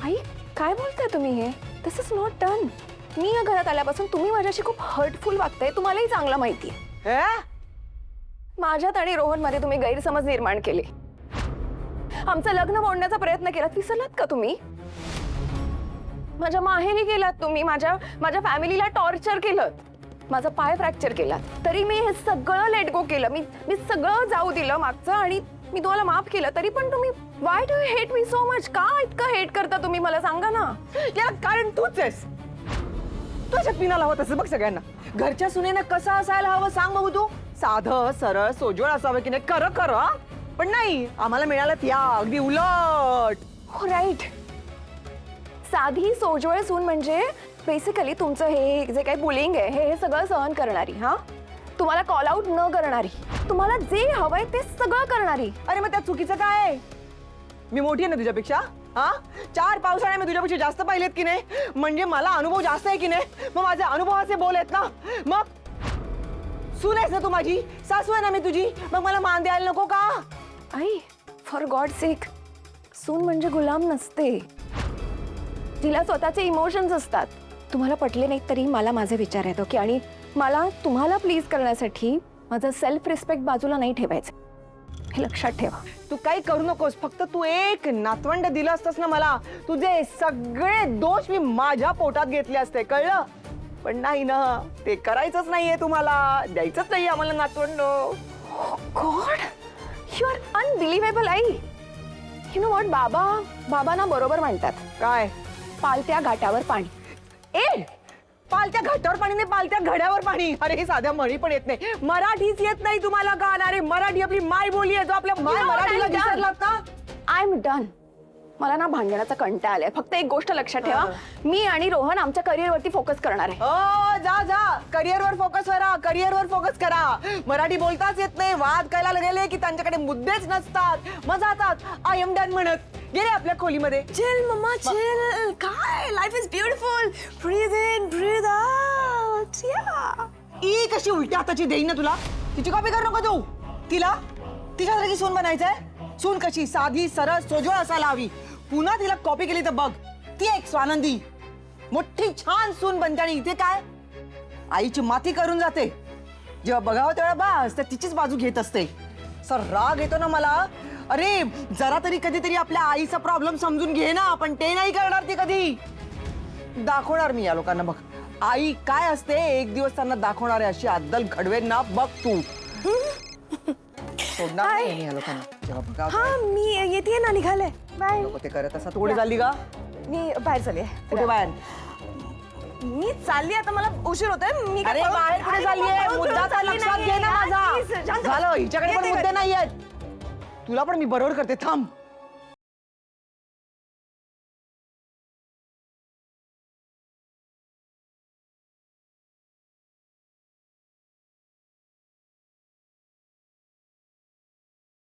आई काय बोलताय तुम्ही हे? दिस इज नॉट डन. मी या घरात आल्यापासून तुम्ही माझ्याशी खूप हर्टफुल वागताय, तुम्हालाही चांगलं माहिती आहे. माझ्यात आणि रोहन मध्ये तुम्ही गैरसमज निर्माण केले. आमचं लग्न मोडण्याचा प्रयत्न केलात, विसरलात का तुम्ही? माझ्या माहेरी गेलात तुम्ही, माझ्या फॅमिलीला टॉर्चर केलं, माझा पाय फ्रॅक्चर केला, तरी मी हे सगळं लेट गो केलं. मी सगळं जाऊ दिलं मागचं आणि मी तुम्हाला माफ केलं. तरी पण तुम्ही why do you hate me so much? का इतकं हेट करता तुम्ही? मला सांगा ना. याला कारण तूच आहेस. तुझ्या पिनाला हवं तसं बघ सगळ्यांना. घरच्या सुनेनं कसं असायला हवं सांग बघू तू. साधं सरळ सोजवळ असावं की नाही. खरं पण नाही, आम्हाला मिळालं त्या अगदी उलट. हो राईट. साधी सोजवळ सून म्हणजे बेसिकली तुमचं हे जे काही बुलिंग आहे हे सगळं सहन करणारी. हा, तुम्हाला कॉल आउट न करणारी, तुम्हाला जे हवंय ते सगळं करणारी. अरे मग त्या चुकीचं काय आहे? मी मोठी आहे ना तुझ्यापेक्षा. हा, 4 पावसाळ्या मी तुझ्यापेक्षा जास्त पाहिलेत की नाही. म्हणजे मला अनुभव जास्त आहे की नाही. मग माझे अनुभवाचे बोल आहेत ना. मग सून आहेस ना तू माझी, सासू आहे ना मी तुझी. मग मला मान द्यायला नको का? आई फॉर गॉड सेक, सून म्हणजे गुलाम नसते, तिला स्वतःचे इमोशन्स असतात. तुम्हाला पटले नाहीत तरी मला माझे विचार आहेत, ओके? आणि मला तुम्हाला प्लीज करण्यासाठी माझं सेल्फ रिस्पेक्ट बाजूला नाही ठेवायचं, हे लक्षात ठेवा. तू काही करू नकोस. फक्त तू एक नातवंड दिलं असतंस ना मला, तुझे सगळे दोष मी माझ्या पोटात घेतले असते, कळलं? पण नाही ना, ते करायचंच नाहीये तुम्हाला, द्यायचंच नाहीये आम्हाला नातवंड. God, you are unbelievable I. You know what, बाबा ना बरोबर म्हणतात, काय? पालत्या घाटावर पाणी. ए, पालत्या घाटावर पाणी नाही, पालत्या घड्यावर पाणी. अरे हे साध्या म्हणी पण येत नाही. मराठीच येत नाही तुम्हाला का? अरे मराठी आपली माय बोली आहे. जो आपल्या मराठीला विसरलात ना. I am done. मला ना भांडणाचा कंटाळा आलाय. फक्त एक गोष्ट लक्षात ठेवा, मी आणि रोहन आमच्या करिअरवरती फोकस करणार आहे. जा करिअरवर फोकस करा, करिअरवर फोकस करा. मराठी बोलताच येत नाही. वाद करायला गेले की त्यांच्याकडे मुद्देच नसतात, मग जातात आय एम डन म्हणत. गेले आपल्या खोलीमध्ये. Chill mama chill. काय life is beautiful. Breathe in breathe out. या ई कशी उलट्या हाताची देईन ना तुला. तिची कॉपी करू नको तू. तिच्यासारखी सून बनायचंय. सून कशी साधी सरळ सोजवळ असायला हवी. पुन्हा तिला कॉपी केली तर बघ, ती एक स्वानंदी मोठी छान सून बनते आणि इथे काय आईची माती करून जाते. जेव्हा बघावं तेव्हा बस तर तिचीच बाजू घेत असते. सर राग येतो ना मला. अरे जरा तरी कधीतरी आपल्या आईचा प्रॉब्लेम समजून घे ना. पण ते नाही करणार ती कधी. दाखवणार मी या लोकांना बघ आई काय असते. एक दिवस त्यांना दाखवणार आहे अशी अद्दल घडवेन ना बघ तू. सोडणार नाही या लोकांना. जेव्हा बघावं हा मी येते ना, निघाले. बाय. लोक ते करत असतात. कुठे चालली का? मी बाहेर चालले. कुठे बाहेर? मी चालली आता, मला उशीर होतोय. मी अरे बाहेर कुठे चाललीये? मुद्दा लक्षात घे ना माझा. झालं, हिच्याकडे पण मुद्दे नाहीयेत. तुला पण मी बरोबर करते, थांब.